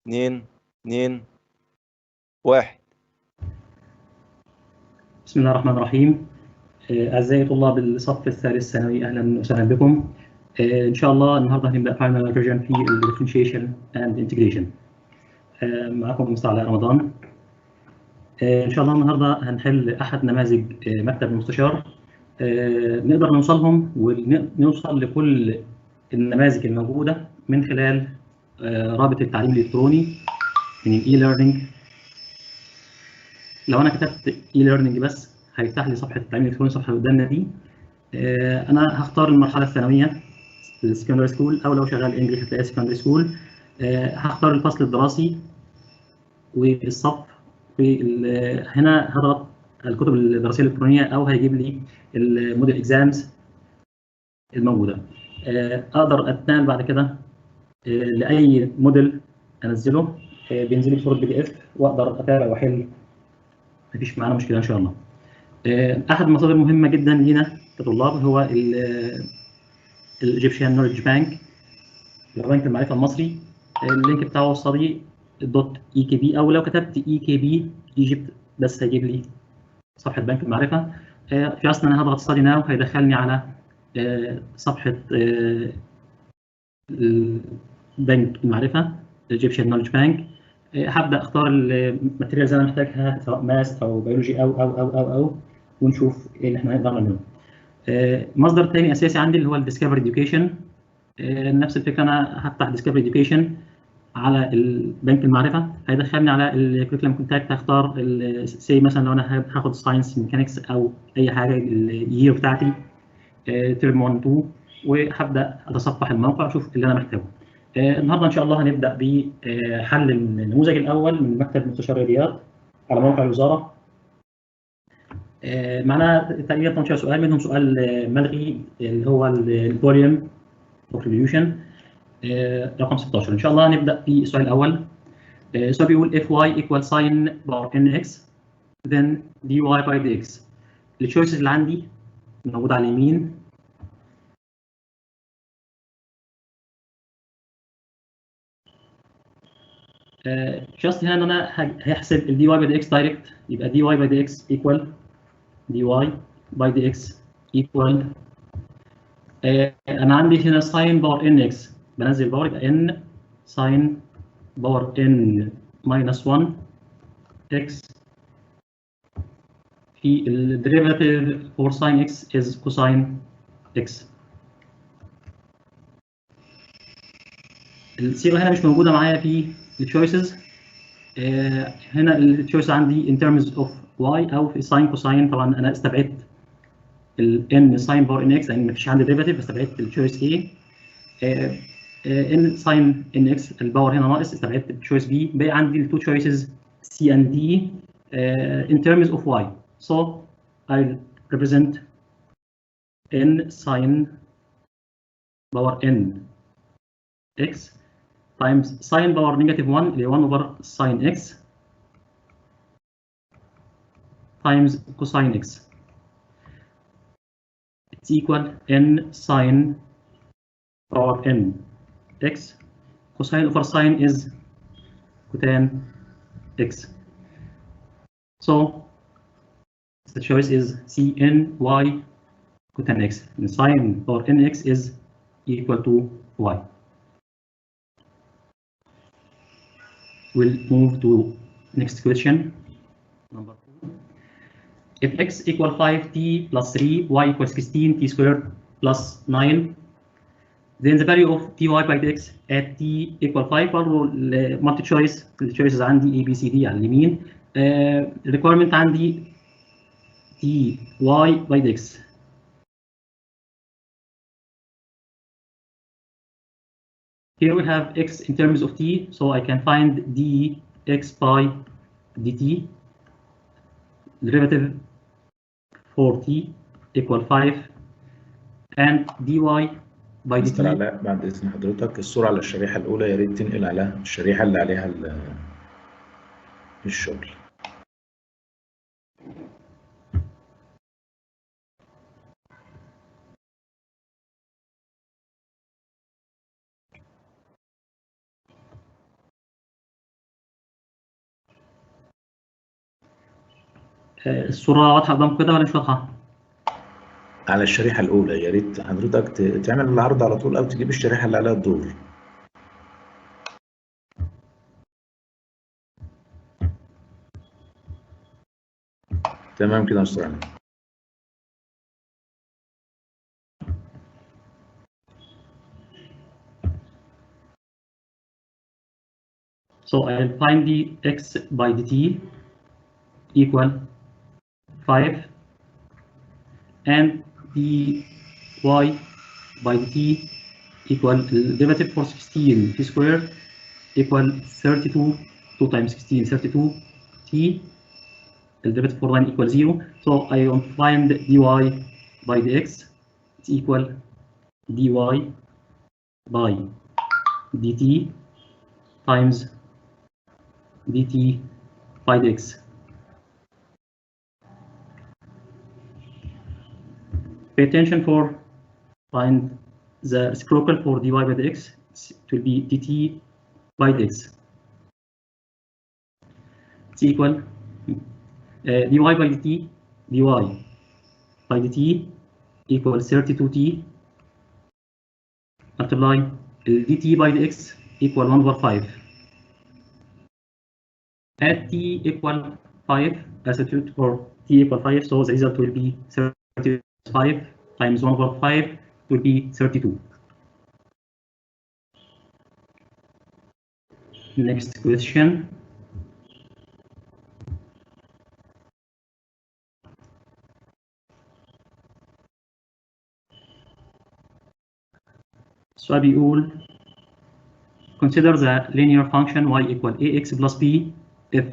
2 2 1. بسم الله الرحمن الرحيم. أعزائي طلاب الصف الثالث ثانوي، أهلا وسهلا بكم. إن شاء الله النهارده هنبدأ فاينل ريفيجن في الديفرنشيشن أند انتجريشن. معكم مستر علاء رمضان. إن شاء الله النهارده هنحل أحد نماذج مكتب المستشار. نقدر نوصلهم ونوصل لكل النماذج الموجودة من خلال رابط التعليم الإلكتروني من الإي ليرنينج. لو أنا كتبت إي ليرنينج بس هيفتح لي صفحة التعليم الإلكتروني، الصفحة اللي قدامنا دي. انا هختار المرحله الثانويه السكندري سكول، او لو شغال انجلش هتلاقي سكندري سكول. هختار الفصل الدراسي والصف، هنا هضغط الكتب الدراسيه الالكترونيه او هيجيب لي الموديل اكزامز الموجوده. اقدر اتنقل بعد كده لاي موديل انزله، بينزل لي بصوره PDF واقدر اتابع واحل، مفيش معانا مشكله ان شاء الله. احد المصادر المهمه جدا لينا كطلاب هو الايجيبشن نولج بانك، اللي هو بنك المعرفه المصري. اللينك بتاعه وصلي .ekb، او لو كتبت ekb ايجيبت بس هيجيب لي صفحه بنك المعرفه. في اصلا انا هضغط ستادي ناو هيدخلني على صفحه بنك المعرفه الايجيبشن نولج بانك. هبدا اختار الماتيريالز اللي انا محتاجها سواء ماس او بيولوجي او ونشوف ايه اللي احنا نقدر نعمله. مصدر تاني اساسي عندي اللي هو الديسكفر اديوكيشن. نفس الفكره، انا هفتح ديسكفر اديوكيشن على البنك المعرفه، هيدخلني على الكريكولم كونتاكت. هختار سي مثلا لو انا هاخد ساينس ميكانكس او اي حاجه، اليير بتاعتي ترم 1 2، وهبدا اتصفح الموقع اشوف اللي انا محتاجه. النهارده ان شاء الله هنبدا بحل النموذج الاول من مكتب مستشار الرياضيات على موقع الوزاره. معنا تقريبا 18 سؤال، منهم سؤال ملغي اللي هو الفوليوم contribution رقم 16. ان شاء الله هنبدا في السؤال الاول. السؤال بيقول if y equals sin power nx then dy by dx. التشويسز اللي عندي موجوده على اليمين. جاست هنا ان انا هيحسب الدي واي باي دي اكس دايركت، يبقى دي واي باي دي اكس ايكوال دي واي باي دي اكس ايكوال انا عندي هنا ساين باور ان اكس، بنزل باور يبقى ان ساين باور ان ماينس 1 اكس في الديريفاتيف فور ساين اكس از كوساين اكس. الصيغه هنا مش موجوده معايا في التشويسز. هنا التشويس عندي in terms of y او في ساين كوساين. طبعا انا استبعدت ال n ساين باور ان اكس لان مفيش عندي ديريفاتيف، فاستبعدت التشويس A. n ساين ان اكس الباور هنا ناقص، استبعدت التشويس B. باقي عندي التو تشويسز C and D in terms of y. So I'll represent n ساين باور n x times ساين باور نيجاتيف 1 اللي هي 1 over ساين x times cosine x. It's equal n sine power n x. Cosine over sine is cotan x. So the choice is Cn y cotan x. And sine power nx is equal to y. We'll move to next question. Number 2. If x equal 5t plus 3, y equals 16, t squared plus 9, then the value of dy by dx at t equal 5. برضه المالتي تشويس، التشويسز عندي A B C D على اليمين. الريكويرمنت عندي dy by dx. Here we have x in terms of t, so I can find dx by dt. Derivative for t equal 5 and dy by dt. مستر علاء بعد إذن حضرتك الصورة على الشريحة الأولى يا ريت تنقل على الشريحة اللي عليها الشغل. الصورة واضحة قدامكم كده ولا مش واضحة؟ على الشريحة الأولى يا ريت حضرتك تعمل العرض على طول أو تجيب الشريحة اللي عليها الدور. تمام كده يا مستر عماد. So I'll find the x by dt equal 5 and the y by dt equal derivative for 16 t square equal 32, 2 times 16, 32 t, the derivative for 1 equal 0. So I want to find dy by dx, it's equal dy by dt times dt by dx. Pay attention for find the reciprocal for dy by dx, it will be dt by dx. It's equal dy by dt, dy by dt equal 32t multiply dt by dx equal 1 over 5. At t equal 5, as substitute for t equal 5, so the result will be 35 times 1 over 5 will be 32. Next question. السؤال بيقول consider the linear function y equal ax plus b if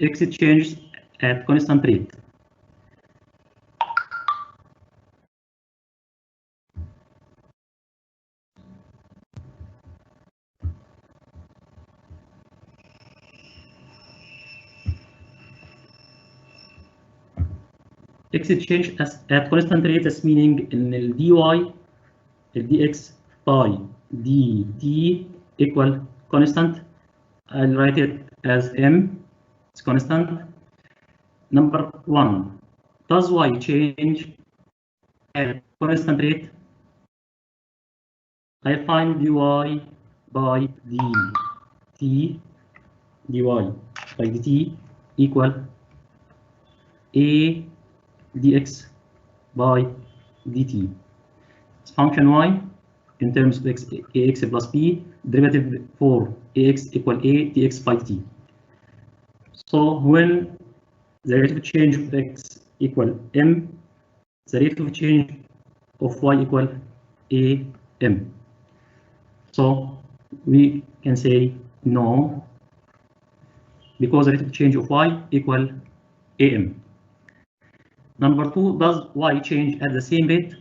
x changes at constant rate. x change at constant rate, that's meaning ان ال dy ال dx by dt equal constant. I'll write it as m, it's constant. Number 1, does y change at constant rate? I find dy by dt dy by dt equal a dx by dt. It's function y in terms of ax plus b, derivative for ax equal a dx by dt. So when the rate of change of x equal m, the rate of change of y equal a m. So we can say no, because the rate of change of y equal am. Number 2, does y change at the same rate?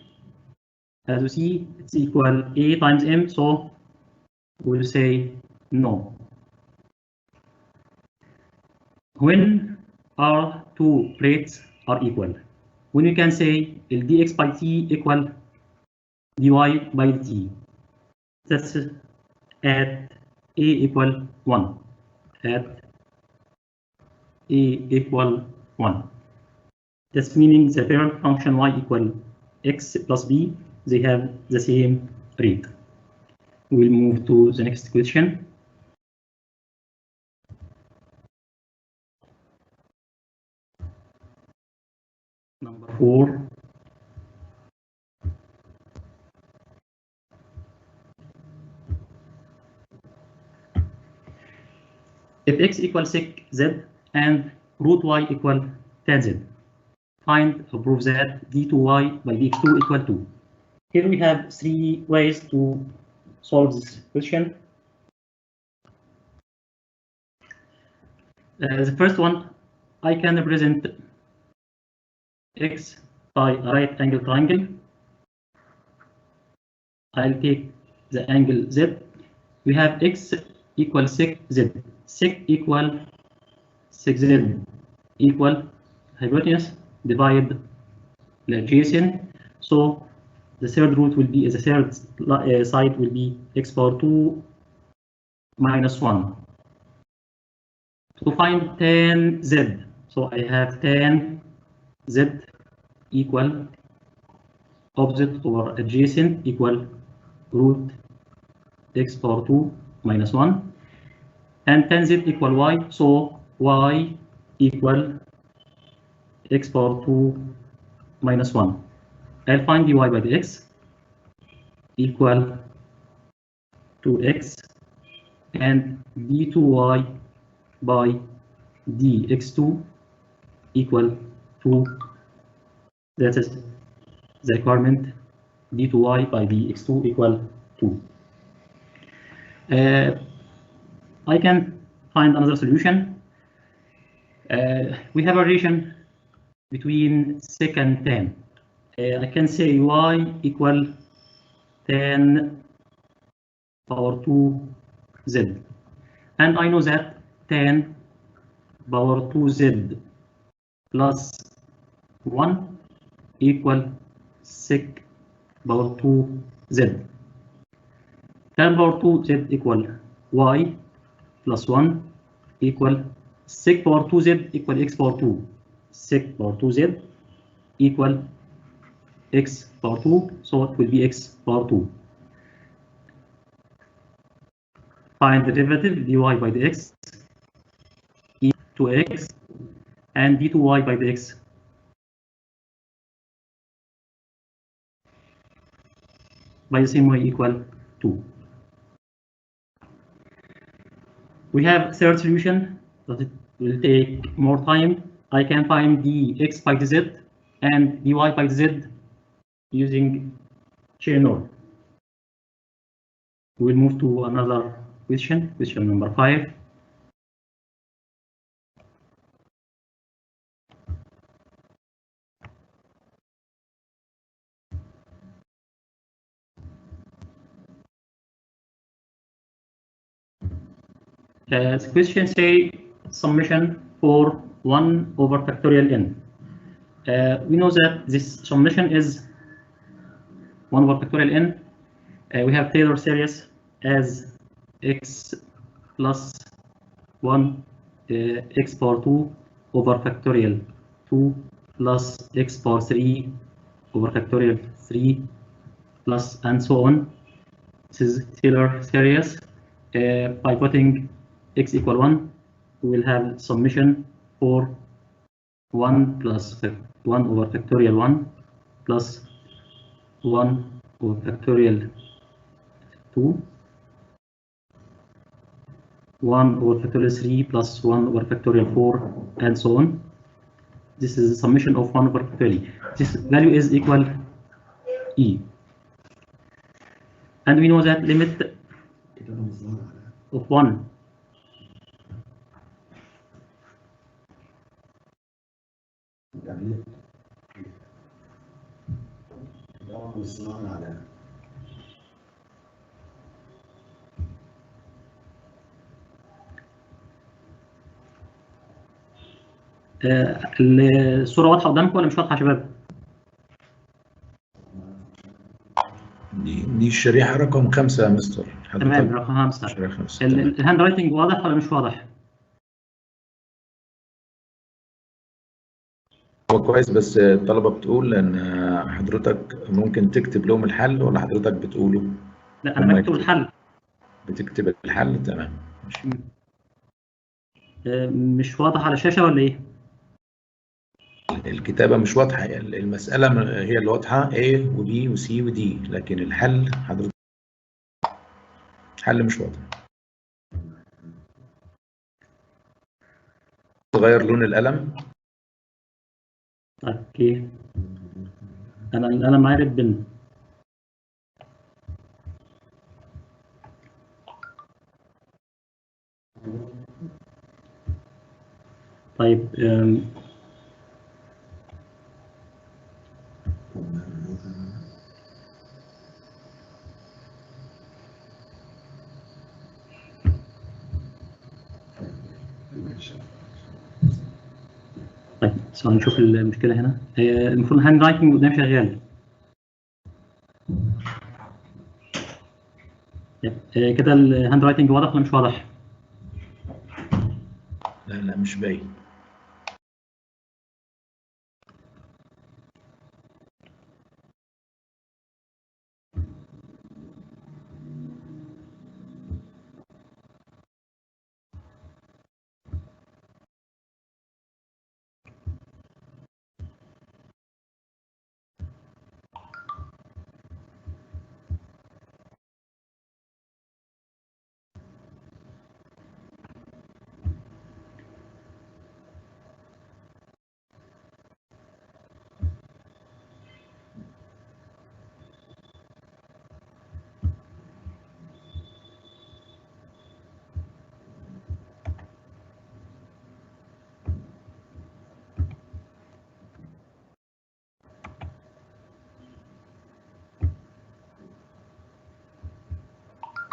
As you see, it's equal a times m, so we'll say no. When our two rates are equal, when we can say dx by t equal dy by dt, that's at a equal 1, at a equal 1. That's meaning the parent function y equal x plus b, they have the same rate. We'll move to the next question. Number 4. If x equals sec z and root y equal tan z, find or prove that d2y by dx2 equal 2. Here we have 3 ways to solve this question. The first one, I can represent x by a right angle triangle. I'll take the angle z. We have x equal sec z. Sec equal sec z equal hypotenuse divide the adjacent. So the third root will be, the third side will be x power 2 minus 1. To find tan z, So I have tan z equal opposite over adjacent equal root x power 2 minus 1, and tan z equal y, so y equal x power 2 minus 1. I'll find dy by dx equal 2x and d2y by dx2 equal 2. That is the requirement, d2y by dx2 equal 2. I can find another solution. We have a relation between sec and tan. I can say y equal tan power 2z, and I know that tan power 2z plus 1 equal sec power 2z. Tan power 2z equal y plus 1 equal sec power 2z equal x power 2. Sec power 2z equal x power 2, so it will be x power 2. Find the derivative dy by dx equal to x and d2y by dx by the same way equal 2. We have third solution, but it will take more time. I can find dx by dz and dy by dz using chain rule. We'll move to another question number 5. The question say summation for 1 over factorial n. We know that this summation is 1 over factorial n. We have Taylor series as x plus 1 x power 2 over factorial 2 plus x power 3 over factorial 3 plus and so on. This is Taylor series. By putting x equal 1, we will have summation for 1 plus 1 over factorial 1 plus 1 over factorial 2, 1 over factorial 3 plus 1 over factorial 4, and so on. This is the summation of 1 over factorial. This value is equal e. And we know that limit of 1 الصورة واضحة قدامكم ولا مش واضحة يا شباب؟ دي الشريحة رقم 5 يا مستر. تمام، رقم 5. شريحة 5. الهاند رايتنج واضح ولا مش واضح؟ هو كويس، بس الطلبة بتقول ان حضرتك ممكن تكتب لهم الحل ولا حضرتك بتقوله؟ لا، انا بكتب الحل. بتكتب الحل، تمام. مش واضح على الشاشة ولا ايه؟ الكتابة مش واضحة، يعني المسألة هي اللي واضحة A و B و C و D، لكن الحل حضرتك الحل مش واضح. تغير لون القلم. اوكي، انا القلم معايا ريد بن. طيب، طيب ثواني نشوف المشكلة هنا. المفروض الهاند رايتنج قدام شغال. كده الهاند رايتنج واضح ولا مش واضح؟ لا مش باين.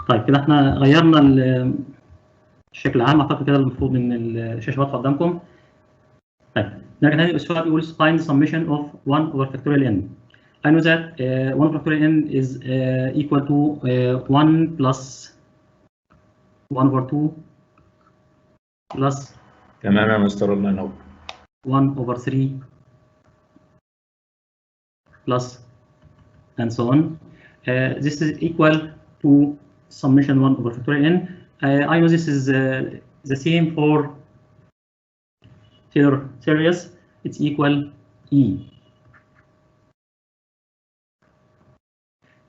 طيب كده احنا غيرنا الشكل العام. اعتقد كده المفروض ان الشاشه واضحه قدامكم. طيب نرجع تاني. السؤال بيقول find the summation of 1 over factorial n. I know that 1 over factorial n is equal to 1 plus 1 over 2 plus تمام يا مستر، الله ينور. 1 over 3 plus and so on. This is equal to summation 1 over factorial n. I know this is the same for Taylor series. It's equal E.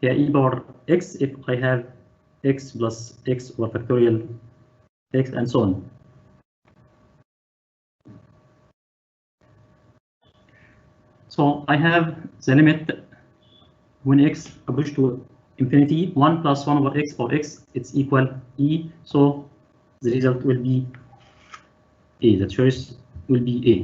Yeah, E power x if I have x plus x over factorial x and so on. So I have the limit when x approach to infinity, 1 plus 1 over x or x, it's equal E. So the result will be A. The choice will be A.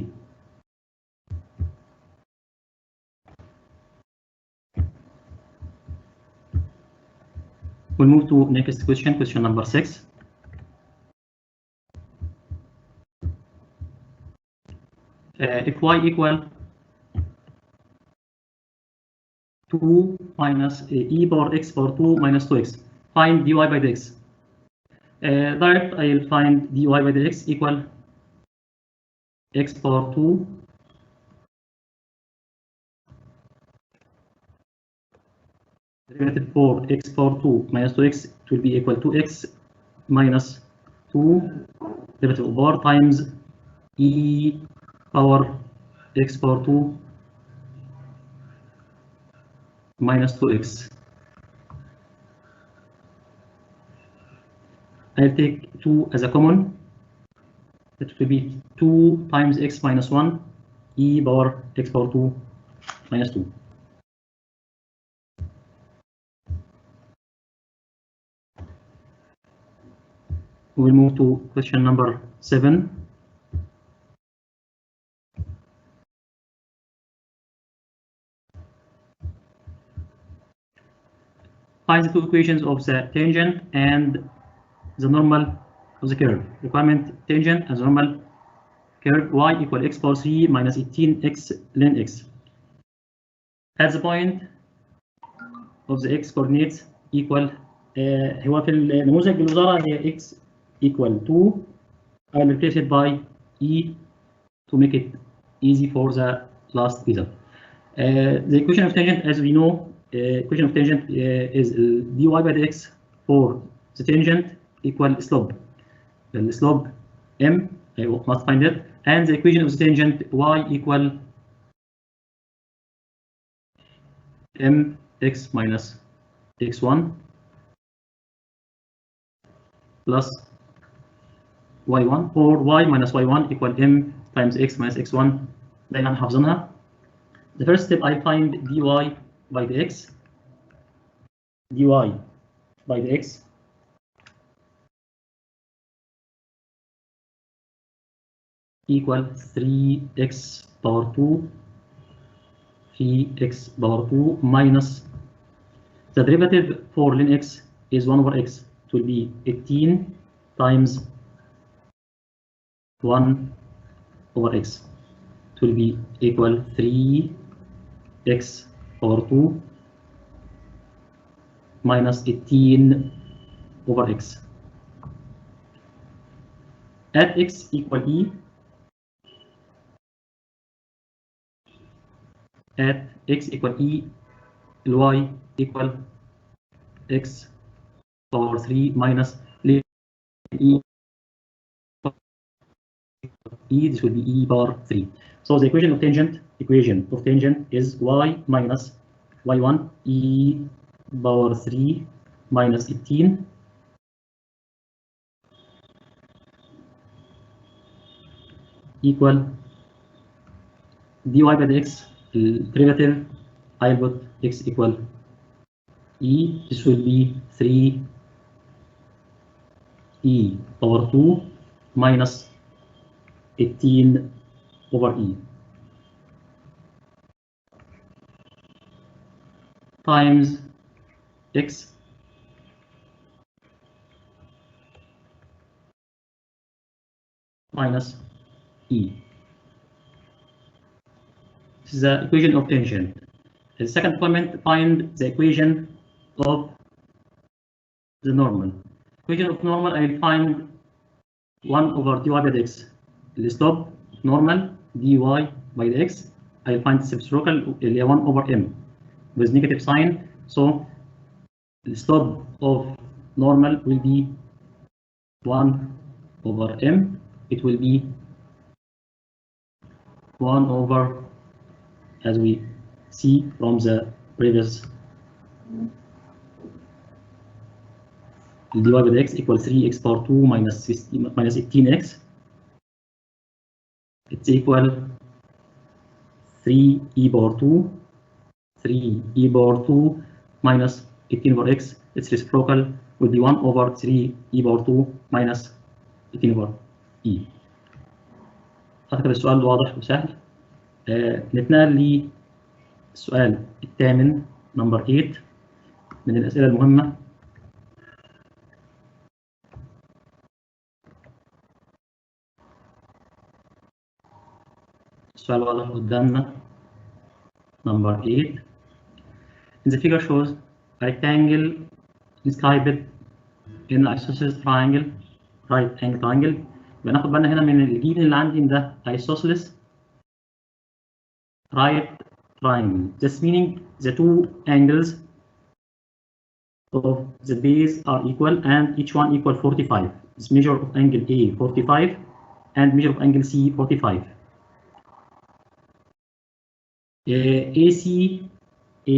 We'll move to next question, question number 6. If y equal 2 minus e power x power 2 minus 2x, find dy by dx. Direct, I'll find dy by dx equal x power 2 derivative for x power 2 minus 2x, it will be equal to x minus 2 derivative of power times e power x power 2 minus 2x. I'll take 2 as a common. It will be 2 times x minus 1 e power x power 2 minus 2. We'll move to question number 7. Find the two equations of the tangent and the normal of the curve. Requirement: tangent and the normal curve y equal x power 3 minus 18x ln x. At the point of the x coordinates equal هو في النموذج الوزارة هي x equal 2. I'll replace it by e to make it easy for the last result. The equation of tangent, as we know, equation of tangent is dy by dx for the tangent equal slope. The slope m, I must find it, and the equation of the tangent y equal mx minus x1 plus y1, or y minus y1 equal m times x minus x1. دايما حافظينها. The first step, I find dy by dx. dy by dx equal 3x power 2 3x power 2 minus the derivative for ln x is 1 over x. It will be 18 times 1 over x. It will be equal 3x power 2 minus 18 over x. At x equal e, at x equal e, y equal x power 3 minus e, this will be e power 3. So the equation of tangent is y minus y1 e power 3 minus 18 equal dy by dx, derivative, I'll put x equal e, this will be 3 e power 2 minus 18 over e times x minus E. This is the equation of tension. The second deployment, find the equation of the normal. Equation of normal, I will find 1 over dy by dx. The slope normal dy by dx. I will find the reciprocal 1 over m with negative sign. So the slope of normal will be 1 over m. It will be 1 over, as we see from the previous, dy by dx equals 3x power 2 minus 18x. It's equal 3e power 2, 3e power 2 minus 18 over x. Its reciprocal will be 1 over 3e power 2 minus 18 over e. أعتقد السؤال واضح وسهل. نتنقل للسؤال الثامن نمبر 8 من الأسئلة المهمة. السؤال واضح قدامنا. Number 8. In the figure shows a rectangle inscribed in isosceles triangle, right angle triangle. يبقى ناخد بالنا هنا من الجيب اللي عندي ده isosceles right triangle. This meaning the two angles of the base are equal and each one equal 45. This measure of angle A 45 and measure of angle C 45. AC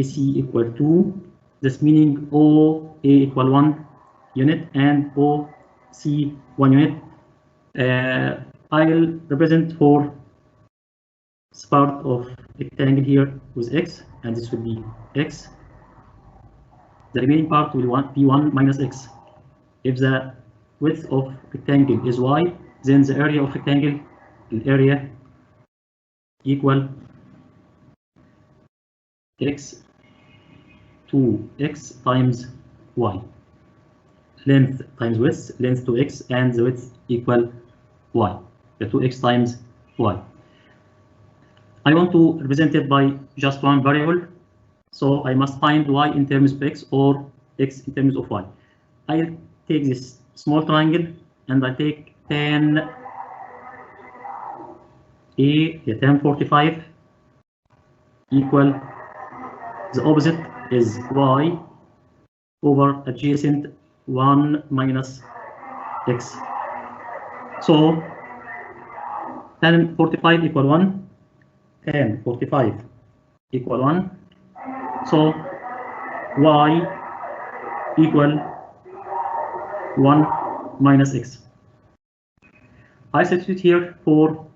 equal 2. This meaning OA equal 1 unit and OC 1 unit. I'll represent for this part of rectangle here with x, and this will be x. The remaining part will be 1 minus x. If the width of rectangle is y, then the area of rectangle, the area equal x 2x times y. Length times width, length to x, and the width equal y. The 2x times y. I want to represent it by just one variable, so I must find y in terms of x or x in terms of y. I take this small triangle and I take tan A, tan 45 equal, the opposite is y over adjacent 1 minus x. So tan 45 equal 1, tan 45 equal 1. So y equal 1 minus x. I substitute here for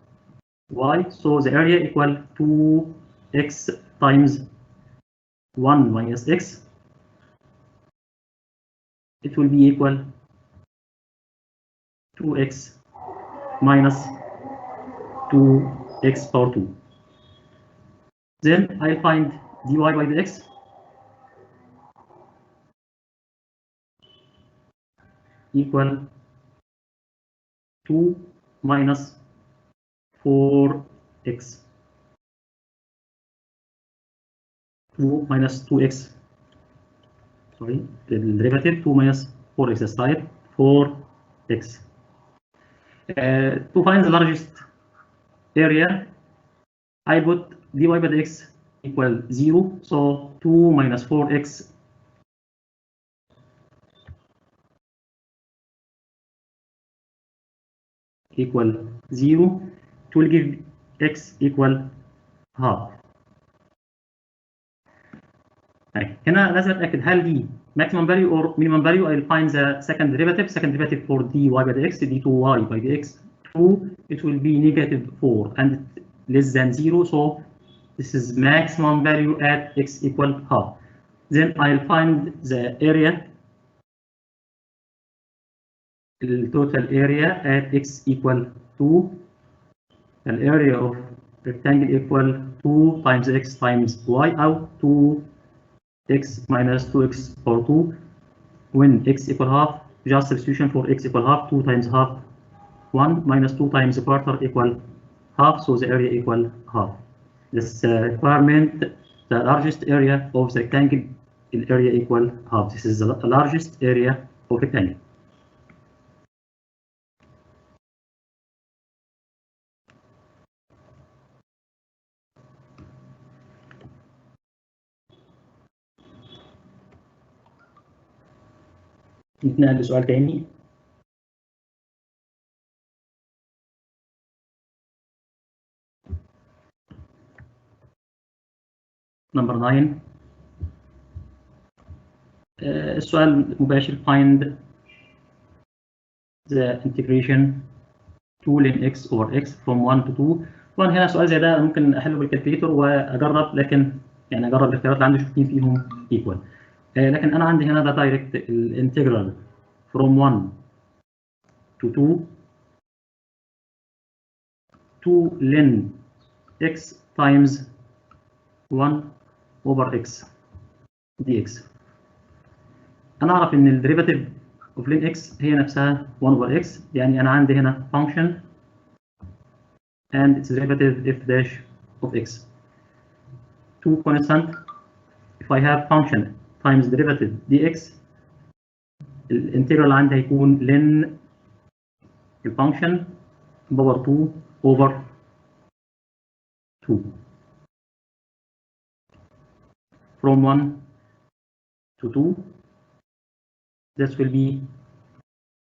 y, so the area equal 2x times 1 minus x. It will be equal 2x minus 2x power 2. Then I'll find dy by dx equal 2 minus 4x, 2 minus 2x, sorry, the derivative 2 minus 4x aside 4x. To find the largest area, I put dy by dx equal 0, so 2 minus 4x equal 0. It will give x equal half. هنا لازم اتاكد هل دي maximum value or minimum value. I'll find the second derivative. Second derivative for dy by dx, d2y by dx 2, it will be negative 4 and less than 0. So this is maximum value at x equal half. Then I'll find the area, the total area at x equal 2. The area of rectangle equal 2 times x times y out 2x minus 2x power 2. When x equal half, just substitution for x equal half, 2 times half 1 minus 2 times a quarter equal half, so the area equal half. This requirement, the largest area of the rectangle, the area equal half. This is the largest area of rectangle. نتنقل لسؤال تاني. نمبر 9. السؤال مباشر. find the integration 2 ln x over x from 1 to 2. طبعا هنا سؤال زي ده ممكن احله بالكالكوليتر واجرب، لكن يعني اجرب الاختيارات اللي عندي اشوف مين فيهم ايكوال. لكن انا عندي هنا ده دايركت الانتجرال from 1 to 2 2 ln x times 1 over x dx. انا اعرف ان الديريفاتيف اوف ln x هي نفسها 1 over x، يعني انا عندي هنا function and its derivative f dash of x. Two constant. If I have function times derivative dx, الانتجرال عندي هيكون ln الفانكشن باور 2 over 2 from 1 to 2. This will be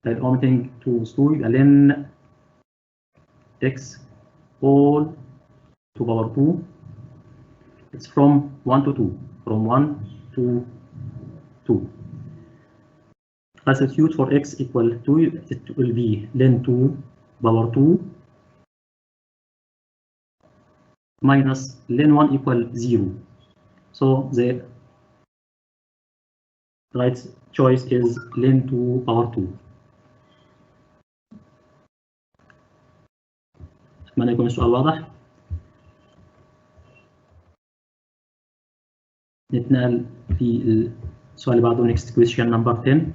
omitting to 2 يبقى ln x all to power 2. It's from 1 to 2. From 1 to 2. Substitute for x equal 2, it will be ln 2 power 2 minus ln 1 equal 0. So the right choice is ln 2 power 2. أتمنى يكون السؤال واضح. نتنقل في السؤال اللي بعده. next question number 10.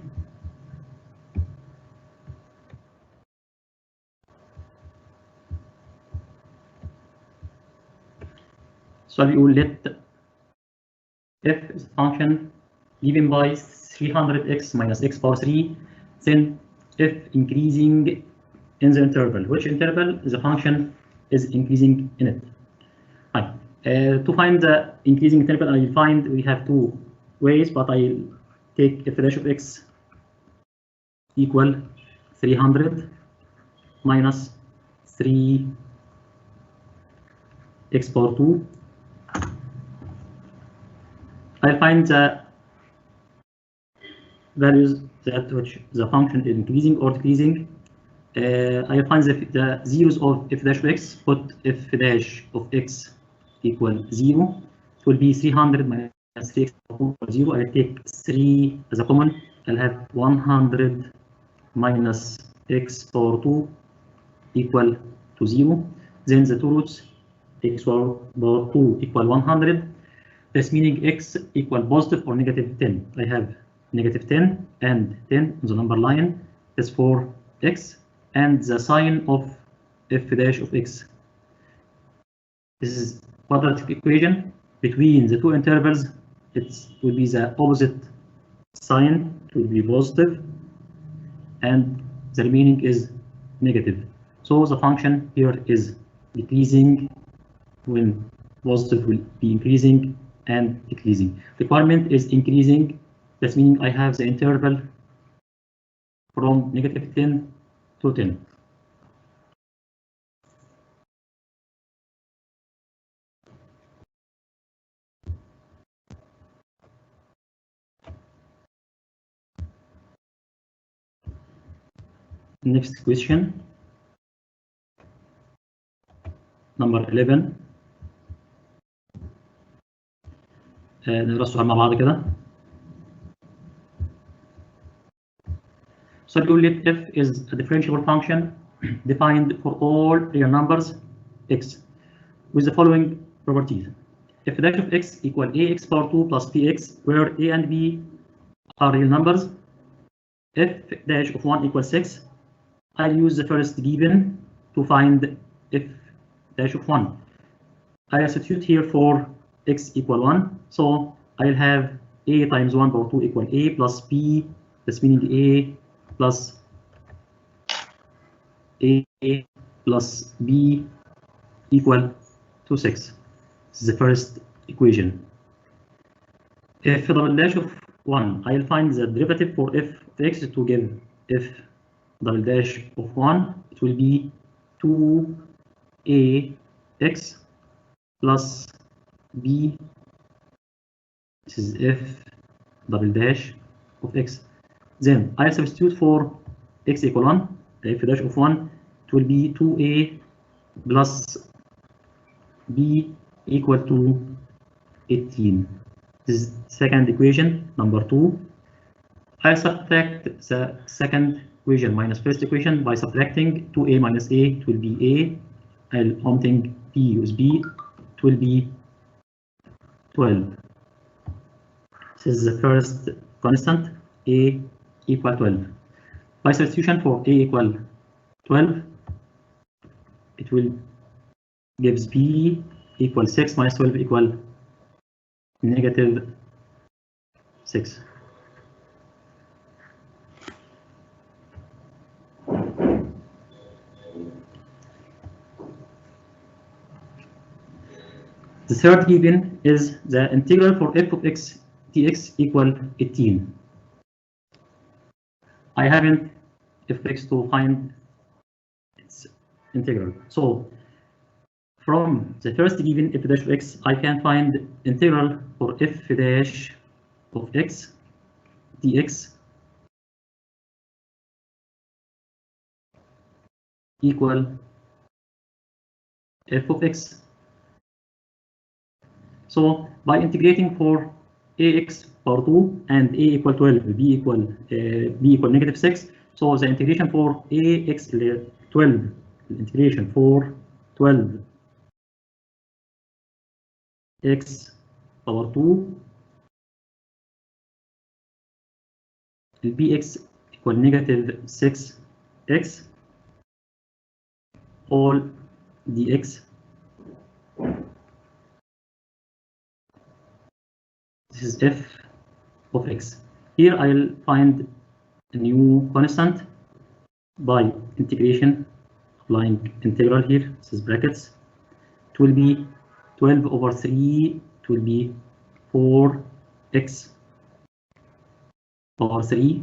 السؤال بيقول let f is a function given by 300x minus x power 3, then f increasing in the interval. Which interval the function is increasing in it? Right. To find the increasing interval, I will find we have two ways, but I'll take f dash of x equal 300 minus 3x power 2. I'll find the values that which the function is increasing or decreasing. I'll find the zeros of f dash of x. Put f dash of x equal 0. It will be 300 minus 3x equal 0. I'll take 3 as a common. I'll have 100 minus x power 2 equal to 0. Then the two roots x power 2 equal 100. This meaning x equal positive or negative 10. I have negative 10 and 10 on the number line. That's for x, and the sign of f dash of x. This is quadratic equation between the two intervals. It will be the opposite sign. It will be positive, and the remaining is negative. So the function here is decreasing when positive will be increasing and decreasing. Requirement is increasing. That's meaning I have the interval from negative 10 to 10. Next question, number 11. نقرا السؤال مع بعض كده. So let f is a differentiable function defined for all real numbers x with the following properties. F dash of x equal ax power 2 plus bx, where a and b are real numbers. F dash of 1 equals 6. I'll use the first given to find f dash of 1. I substitute here for x equal 1, so I'll have a times 1 power 2 equal a plus b, that's meaning a plus a plus b equal to 6. This is the first equation. F double dash of 1, I'll find the derivative for f of x to give f double dash of 1. It will be 2ax plus b. This is f double dash of x. Then I'll substitute for x equal 1, f dash of 1. It will be 2a plus b equal to 18. This is second equation, number 2. I'll subtract the second equation minus first equation by subtracting 2a minus a. It will be a. I'll omitting b with b. It will be 12. This is the first constant, a equal 12. By substitution for a equal 12, it will gives b equal 6 minus 12 equal negative 6. The third given is the integral for f of x dx equal 18. I haven't f of x to find its integral. So from the first given f dash of x, I can find integral for f dash of x dx equal f of x. So by integrating for ax power 2 and a equal 12, b equal negative 6. So the integration for ax 12, the integration for 12 x power 2 bx equal negative 6x all dx. This is f of x. Here I'll find a new constant by integration, applying integral here. This is brackets. It will be 12 over 3. It will be 4x power 3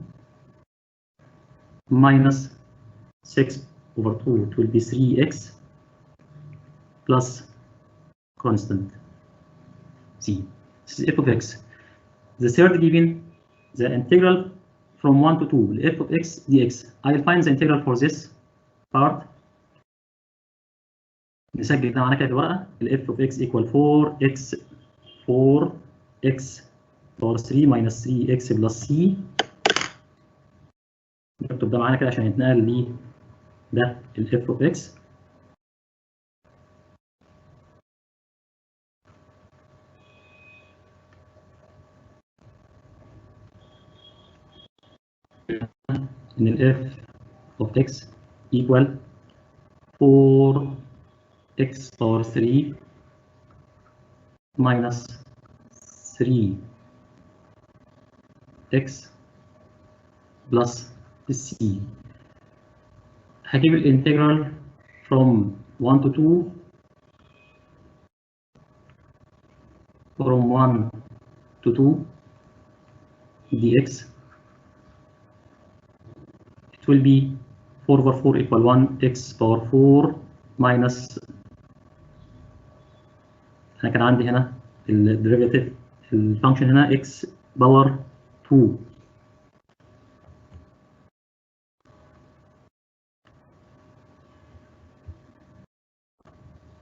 minus 6 over 2. It will be 3x plus constant c. This is f of x. The third given, the integral from 1 to 2, the f of x dx. I'll find the integral for this part. نسجل ده معانا كده في الورقه. ال f of x equal 4x power 3 minus 3x plus c. نكتب ده معانا كده عشان يتنقل لي ده ال f of x. إن ال f of x equal 4x power 3 minus 3x plus c. هجيب الانتجرال from 1 to 2 from 1 to 2 dx. It will be 4 over 4 equal 1 x power 4 minus أنا كان عندي هنا الديريفاتيف الفانكشن هنا x باور 2.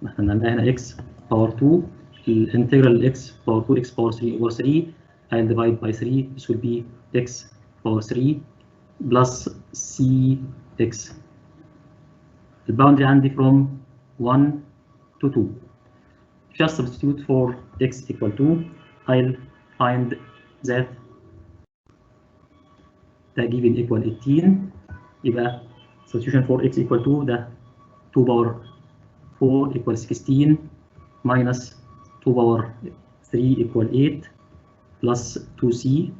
احنا عندنا هنا x باور 2 الانتجرال x باور 2 x باور 3 over 3. I'll divide by 3. This will be x power 3 plus cx. The boundary عندي from 1 to 2. Just substitute for x equal 2. I'll find that the given equal 18. يبقى substitution for x equal 2 ده 2 باور 4 equal 16 minus 2 باور 3 equal 8 plus 2c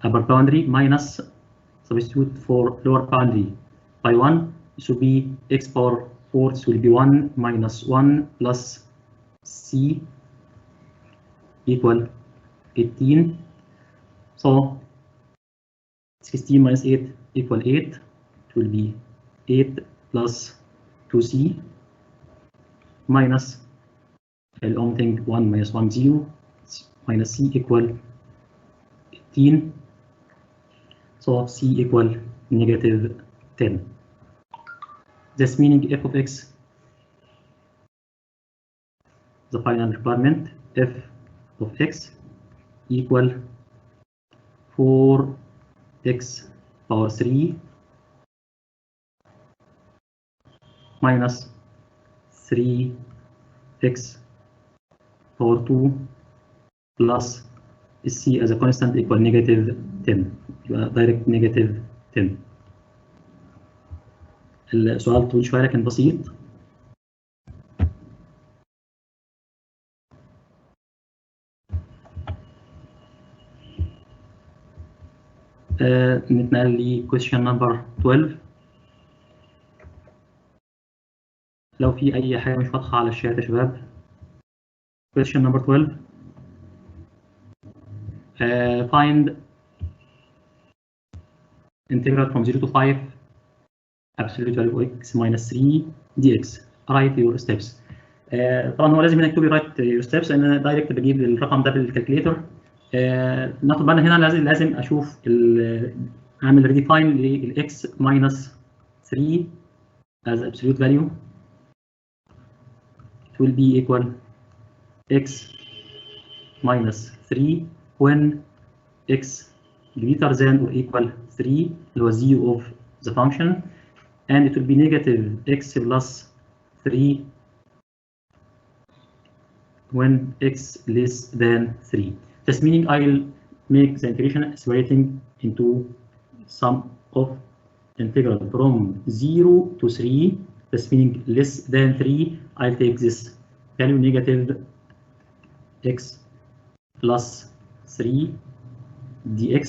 upper boundary minus substitute for lower boundary by 1. This will be x power 4. This will be 1 minus 1 plus c equal 18. So 16 minus 8 equal 8. It will be 8 plus 2c minus omitting 1 minus 1 0 minus c equal 18. So c equal negative 10. This meaning f of x, the final requirement, f of x equal 4x power 3 minus 3x power 2 plus c as a constant equal negative 10. direct negative 10. السؤال طويل شويه لكن بسيط. نتنقل ل question number 12. لو في اي حاجه مش واضحه على الشات يا شباب. question number 12. Find integral from 0 to 5 absolute value of x minus 3 dx. write your steps. طبعا هو لازم نكتب write your steps لان انا دايركت بجيب الرقم ده بالكالكليتر. ناخد بالنا هنا لازم اشوف اعمل ريديفاين للاكس minus 3 as absolute value. It will be equal x minus 3 when x greater than or equal 3 اللي هو z of the function, and it will be negative x plus 3 when x less than 3. This meaning I'll make the integration separating into sum of integral from 0 to 3. This meaning less than 3. I'll take this value negative x plus 3 dx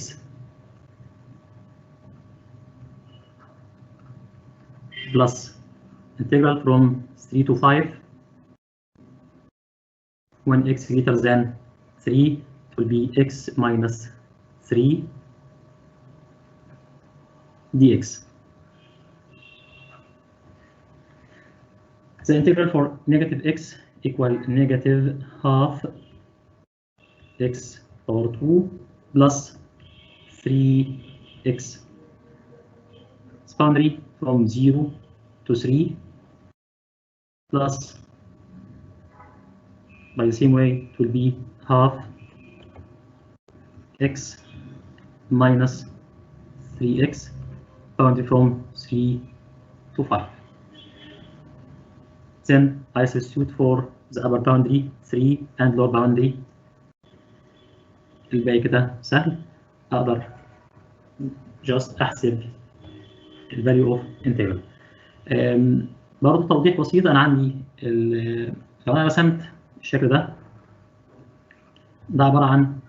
plus integral from 3 to 5 when x greater than 3. It will be x minus 3 dx. The integral for negative x equal negative half x power 2 plus 3x. Its boundary from 0 to 3 plus, by the same way, it will be half x minus 3x, boundary from 3 to 5. Then I substitute for the upper boundary 3 and lower boundary. الباقي كده سهل. أقدر just أحسب الفاليو of integral. برضه توضيح بسيط. أنا عندي لو أنا رسمت الشكل ده عبارة عن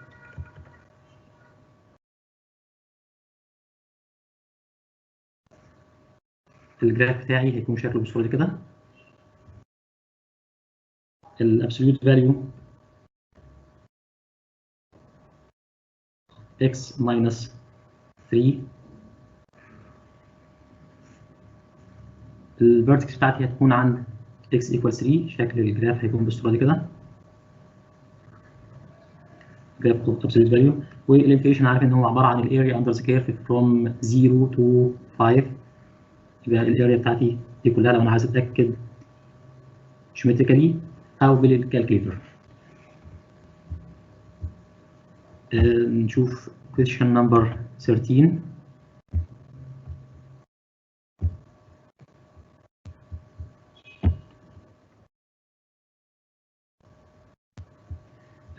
الجراف بتاعي هيكون شكله بالصورة دي كده. الابسوليوت فاليو x minus 3. الفيرتكس بتاعتي هتكون عند x equal 3. شكل الجراف هيكون بالصورة دي كده. جراف اوف absolute value. والانتجريشن عارف ان هو عبارة عن الاريا اندر ذا كيرف from 0 to 5. يبقى الاريا بتاعتي دي كلها لو انا عايز اتاكد جيومتريكالي او بالكالكليتر. نشوف question number 13.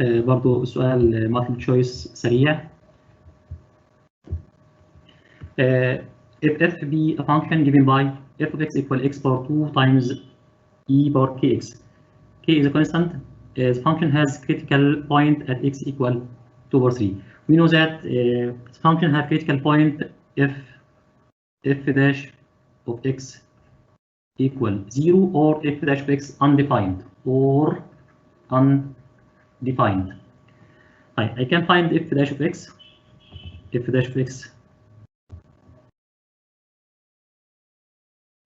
برضو السؤال multiple choice سريع. if f be a function given by f of x equal x power 2 times e power kx. K is a constant. The function has critical point at x equal 2 over 3. We know that the function has critical point if f dash of x equal 0 or f dash of x undefined or undefined. I can find f dash of x. F dash of x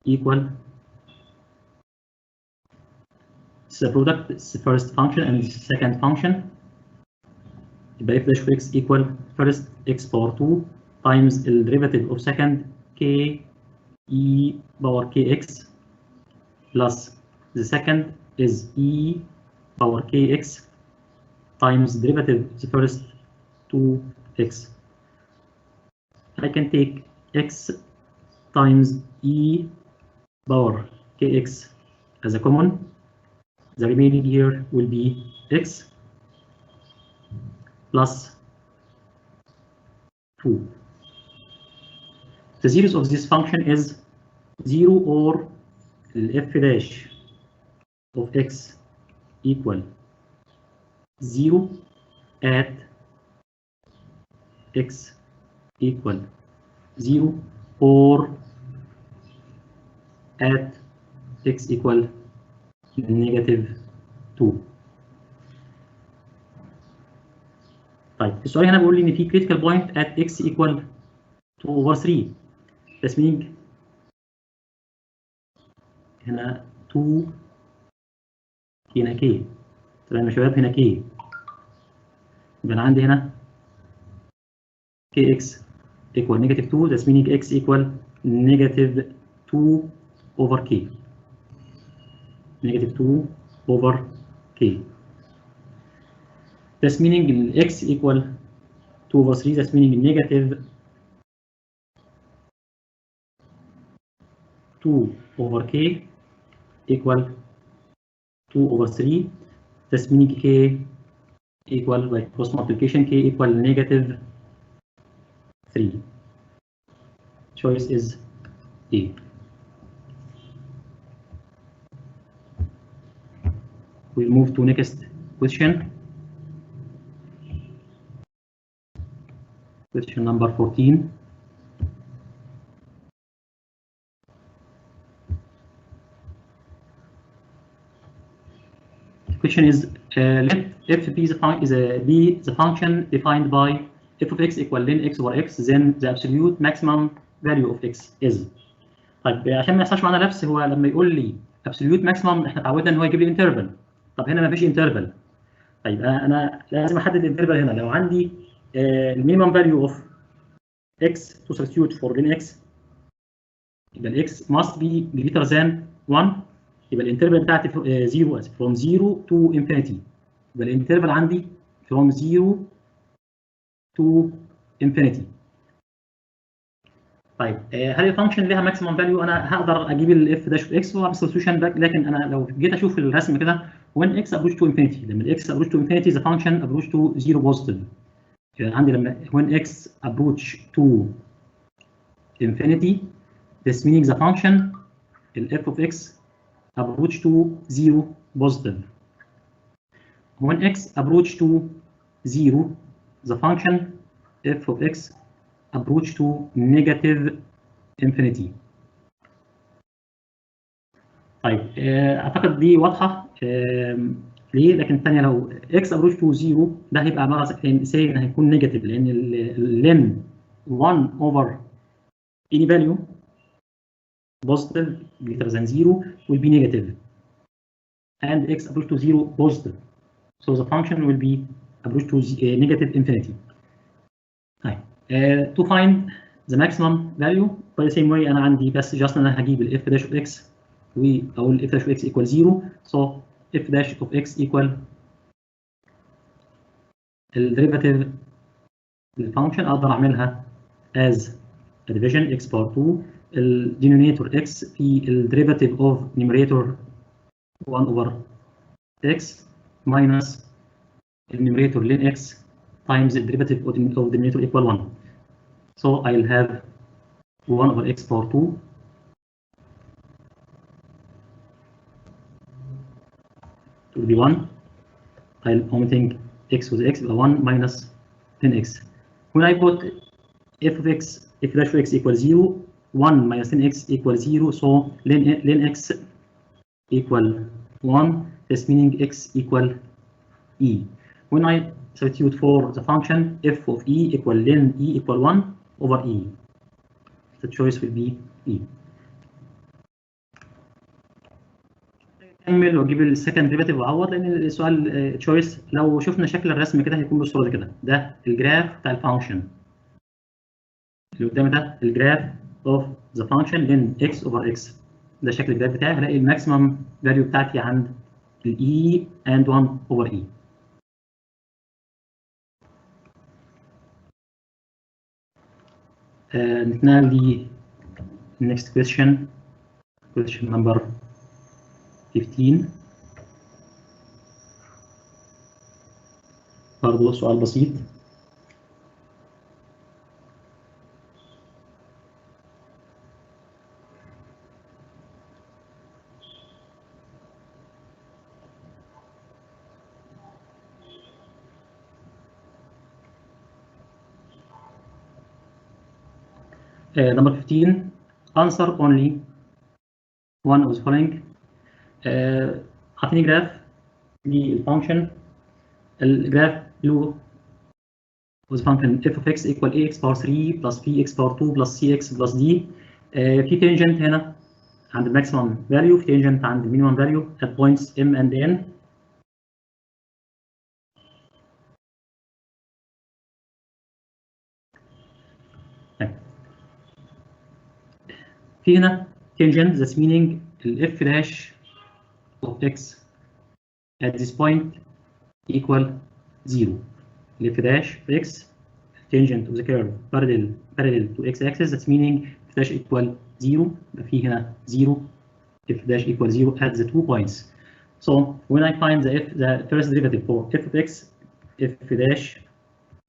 equal, it's the product, it's the first function and the second function. يبقى f dash of x equal first x power 2 times the derivative of second k e power kx plus the second is e power kx times derivative of the first 2x. I can take x times e power kx as a common. The remaining here will be x plus 2. The series of this function is 0 or f dash of x equal 0 at x equal 0 or at x equal negative 2. طيب السؤال هنا بيقول لي ان في critical point at x equal 2 over 3. This meaning هنا 2 هنا k. تمام يا شباب، هنا k. يبقى انا عندي هنا kx equal negative 2. This meaning x equal negative 2 over k. Negative 2 over k. That's meaning x equal 2 over 3. That's meaning negative 2 over k equal 2 over 3. That's meaning k equal, by cross multiplication, k equal negative 3. Choice is A. We'll move to next question. Question number 14. The question is, let f be the function defined by f of x equal ln x over x, then the absolute maximum value of x is. طيب عشان ما يحصلش معانا لبس، هو لما يقول لي absolute maximum احنا اتعودنا ان هو يجيب لي interval. طب هنا ما فيش interval. طيب انا لازم احدد interval هنا. لو عندي minimum value of x to substitute for ln x، يبقى ال x must be greater than 1. يبقى الانترفال بتاعتي 0 from 0 to infinity. يبقى الانترفال عندي from 0 to infinity. طيب هل الفانكشن ليها ماكسيمم فاليو؟ انا هقدر اجيب الاف داش اوف اكس واعمل سبستيوشن باك، لكن انا لو جيت اشوف الرسم كده when x approach to infinity، لما الاكس approach to infinity the function approach to 0 positive. يعني عندي لما when x approach to infinity this meaning the function f of x approach to 0 positive. When x approach to 0 the function f of x approach to negative infinity. طيب اعتقد دي واضحه ليه، لكن الثانيه لو x approach to 0 ده هيبقى عباره عن سي هيكون نيجاتيف، لان اللين 1 over any value positive greater than 0 will be negative and x approach to 0 positive, so the function will be approach to negative infinity. طيب to find the maximum value by the same way انا عندي بس just انا هجيب ال f dash of x واقول f dash of x equal 0، so f dash of x equal الديريفاتيف للفانكشن اقدر اعملها as a division x power 2 الدينومينيتور x في الديريفاتيف اوف نيميريتور 1 over x minus النيميريتور ln x times the derivative of the denominator equal 1. So I'll have 1 over x power 2 will be 1. I'm omitting x with x, 1 minus 10x. When I put f of x, f dash of x equals 0, 1 minus 10x equals 0, so ln x equal 1, this meaning x equal e. When I substitute for the function, f of e equal ln e equal 1 over e. The choice will be e. نكمل واجيب السكند ديريفيتيف واعوض، لان السؤال تشويس. لو شفنا شكل الرسم كده هيكون بالصوره دي كده، ده الجراف بتاع الفانكشن اللي قدامي، ده الجراف اوف ذا فانكشن لين اكس اوفر اكس. ده شكل الجراف بتاعي، هلاقي الماكسيمم فاليو بتاعتي عند الاي اند 1 اوفر اي. نتنقل ل next question number 15. برضه سؤال بسيط. Number 15, answer only one of the following. أعطيني جراف للفانكشن. الجراف له with function f of x equal ax power 3 plus bx power 2 plus cx plus d. في tangent هنا عند الماكسيمم فاليو، في tangent عند المينيمم فاليو at points m and n. في هنا tangent that's meaning ال f dash of x at this point equal 0. ال f dash of x tangent of the curve parallel to x-axis, that's meaning f dash equal 0. يبقى في هنا 0 f dash equal 0 at the 2 points. So when I find the first derivative for f of x, f dash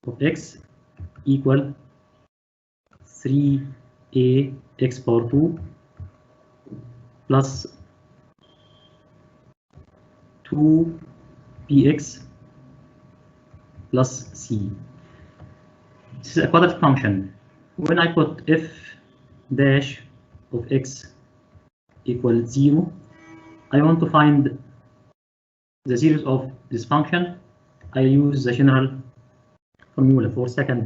of x equal 3a x power 2 plus 2bx plus c. This is a quadratic function. When I put f dash of x equal 0, I want to find the series of this function. I use the general formula for second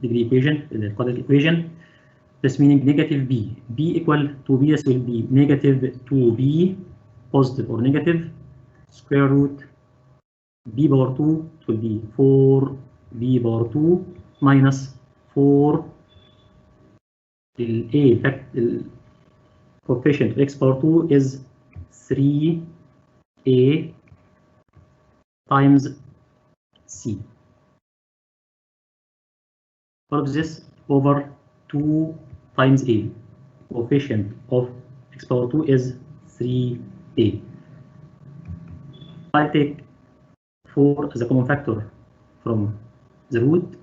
degree equation, the quadratic equation. This meaning negative b. b equal to b, this will be negative 2b, positive or negative, square root b power 2, it will be 4b power 2 minus 4 a fact coefficient of x power 2 is 3a times c. All of this over 2 times a. Coefficient of x power 2 is 3a. I take 4 as a common factor from the root,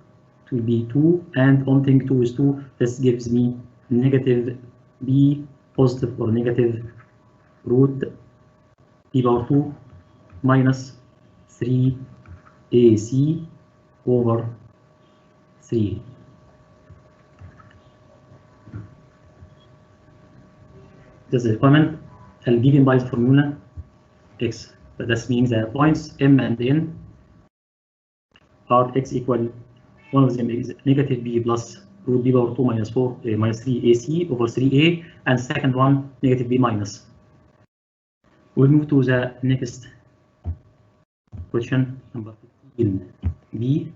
it will be 2, and omitting 2 is 2. This gives me negative b, positive or negative root b power 2 minus 3ac over 3. This is the requirement. I'll given by the formula x. But this means that points m and n are x equal, one of them is negative b plus root b power 2 minus 4 minus 3ac over 3a, and second one negative b minus. We'll move to the next question, number 15b.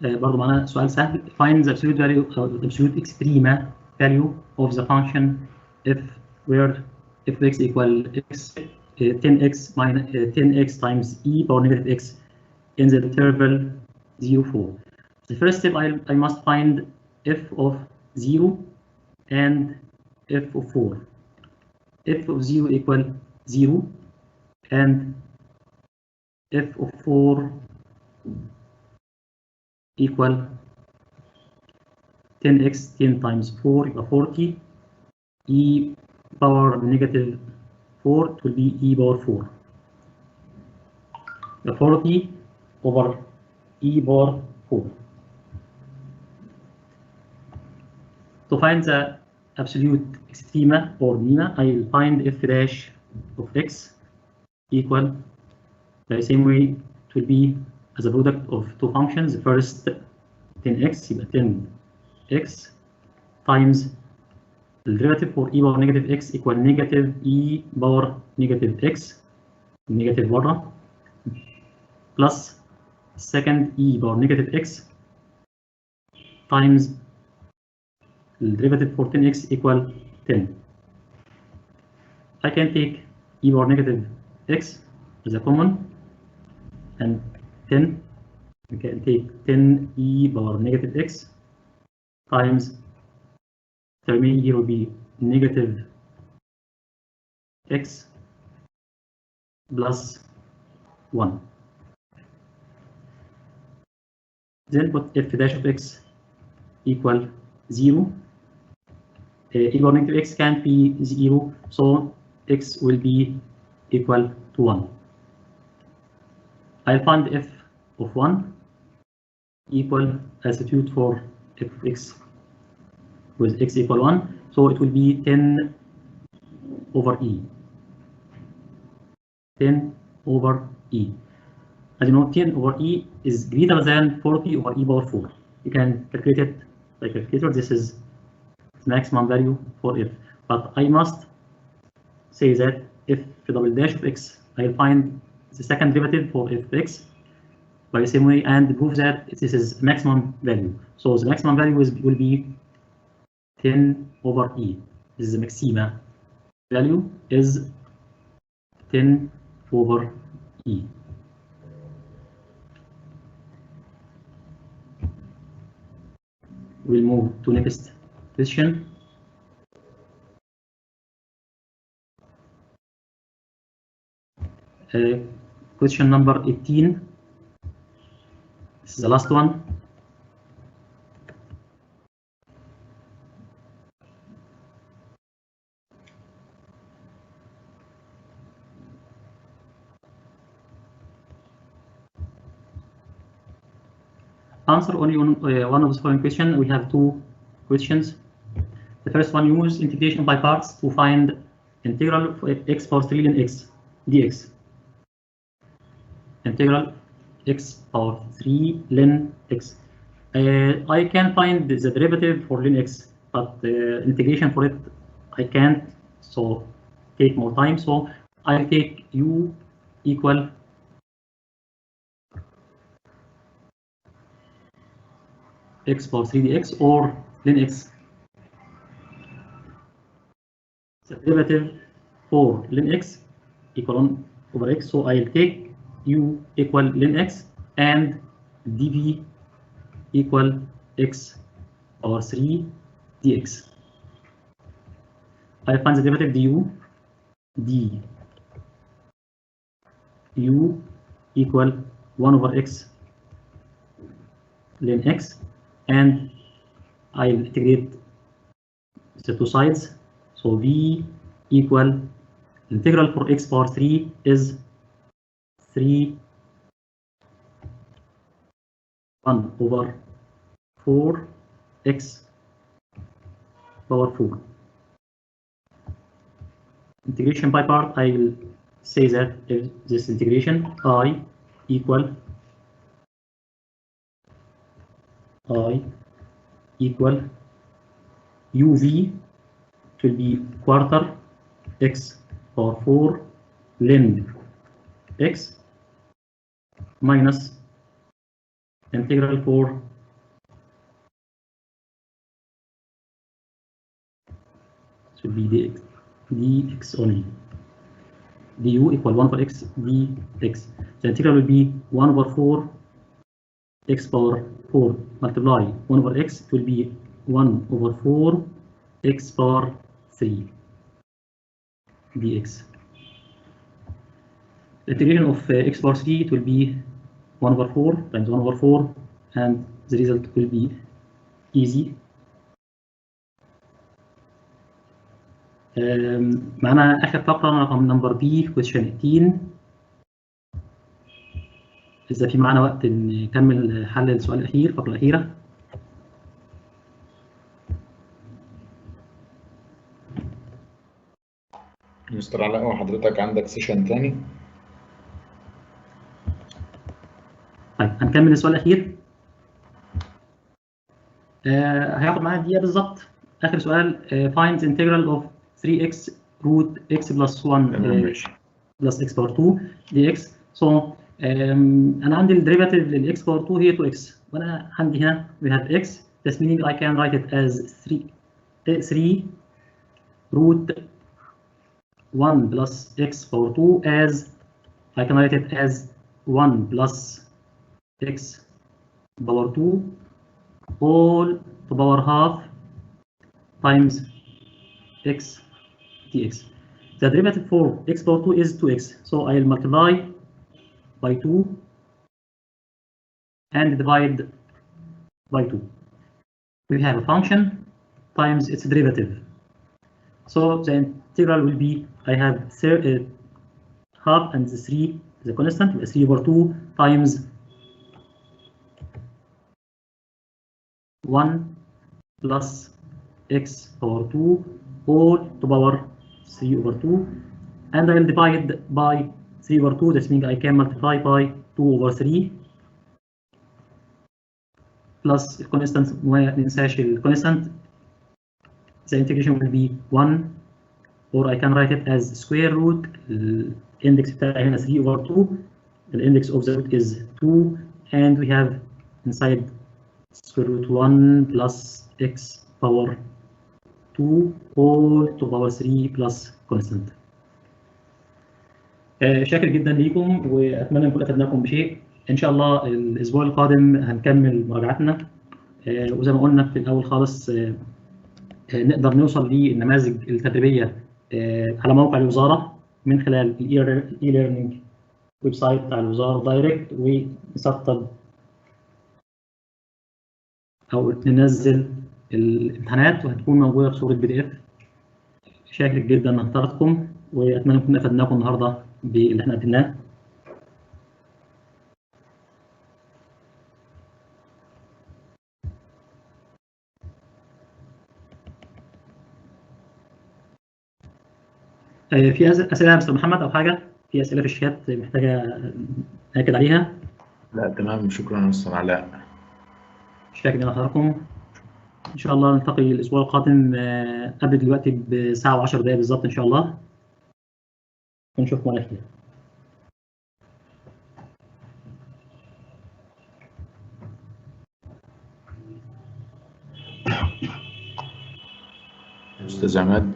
برضه معانا سؤال سهل. Find the absolute value or the absolute extrema value of the function f where f of x equal x 10x minus 10x times e power negative x in the interval 0, 4. The first step, I must find f of 0 and f of 4. f of 0 equal 0 and f of 4 equal 10x 10 times 4 equal 40 e power negative 4 it will be e power 4. The 40 over e power 4. To find the absolute extrema or minima, I will find f dash of x equal the same way it will be as a product of two functions. The first 10x يبقى 10x times the derivative for e power negative x equal negative e power negative x negative بره plus second e power negative x times the derivative for 10x equal 10. I can take e power negative x as a common and 10. We can take 10 e power negative x times the remaining here will be negative x plus 1. Then put f dash of x equal 0. E power negative x can't be 0, so x will be equal to 1. I'll find f of 1 equal a substitute for f of x with x equal 1, so it will be 10 over e. 10 over e. As you know, 10 over e is greater than 40 over e power 4. You can calculate it by calculator. This is maximum value for f. But I must say that f double dash of x, I'll find the second derivative for f of x by the same way and prove that this is maximum value. So the maximum value will be 10 over e. This is the maxima value is 10 over e. We'll move to next question. Question number 18. This is the last one. Answer only on one of the following questions. We have two questions. The first one, use integration by parts to find integral for x power 3 ln x dx. Integral x power 3 ln x. I can find the derivative for ln x, but integration for it I can't, so take more time. So I'll take u equal x power 3 dx or ln x. The derivative for ln x equal 1 over x, so I'll take u equal ln x and dv equal x power 3 dx. I find the derivative du equal 1 over x ln x, and I'll integrate the two sides. So v equal integral for x power 3 is 3 1 over 4 x power 4. Integration by part, I will say that if this integration I equal uv, it will be quarter x power 4 ln x minus integral for this will be dx only. du equal 1 over x dx. The integral will be 1 over 4 x power 4 multiply 1 over x, it will be 1 over 4 x power 3 dx. The integration of x power 3, it will be 1 over 4 times 1 over 4, and the result will be easy. معنا آخر فقرة رقم نمبر بي question 18. إذا في معنا وقت نكمل حل السؤال الأخير، الفقرة الأخيرة. مستر علاء، وحضرتك عندك سيشن تاني؟ طيب هنكمل السؤال الأخير. هياخد معانا دقيقة بالظبط. آخر سؤال find integral of 3x root x plus 1 plus x power 2 dx. So أنا عندي الديريفاتيف للx power 2 هي 2x، وأنا عندي هنا we have x. This meaning I can write it as 3 root 1 plus x power 2 as I can write it as 1 plus x power 2 all to power half times x dx. The derivative for x power 2 is 2x, so I'll multiply by 2 and divide by 2. We have a function times its derivative. So the integral will be, I have half and the 3 is a constant, 3 over 2 times 1 plus x power 2 all to power 3 over 2, and I will divide by 3 over 2. This means I can multiply by 2 over 3 plus الكونستانت، ما ننساش الكونستانت. The integration will be 1, or I can write it as square root. الإندكس بتاعي هنا 3 over 2. The index of the root is 2, and we have inside square root 1 plus x power 2 all to power 3 plus constant. شاكر جدا ليكم، واتمنى نكون افدناكم بشيء. ان شاء الله الاسبوع القادم هنكمل مراجعتنا، وزي ما قلنا في الاول خالص نقدر نوصل للنماذج التدريبيه على موقع الوزاره من خلال الاي ليرنينج ويب سايت بتاع الوزاره دايركت، ونسطب او ننزل الامتحانات وهتكون موجوده بصوره PDF. شاكر جدا لحضراتكم، واتمنى نكون افدناكم النهارده باللي احنا قدمناه. في اسئله يا مستر محمد او حاجه؟ في اسئله في الشات محتاجه ناكد عليها؟ لا تمام، شكرا يا مستر علاء. شاكر لحضراتكم. ان شاء الله نلتقي الاسبوع القادم قبل دلوقتي بساعه و10 دقائق بالظبط ان شاء الله، ونشوفكم على خير. استاذ عماد.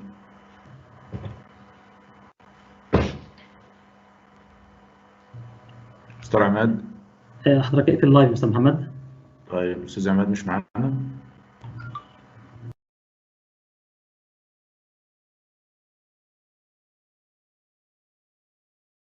مستر عماد. حضرتك اقفل اللايف يا مستر محمد. طيب استاذ عماد مش معانا؟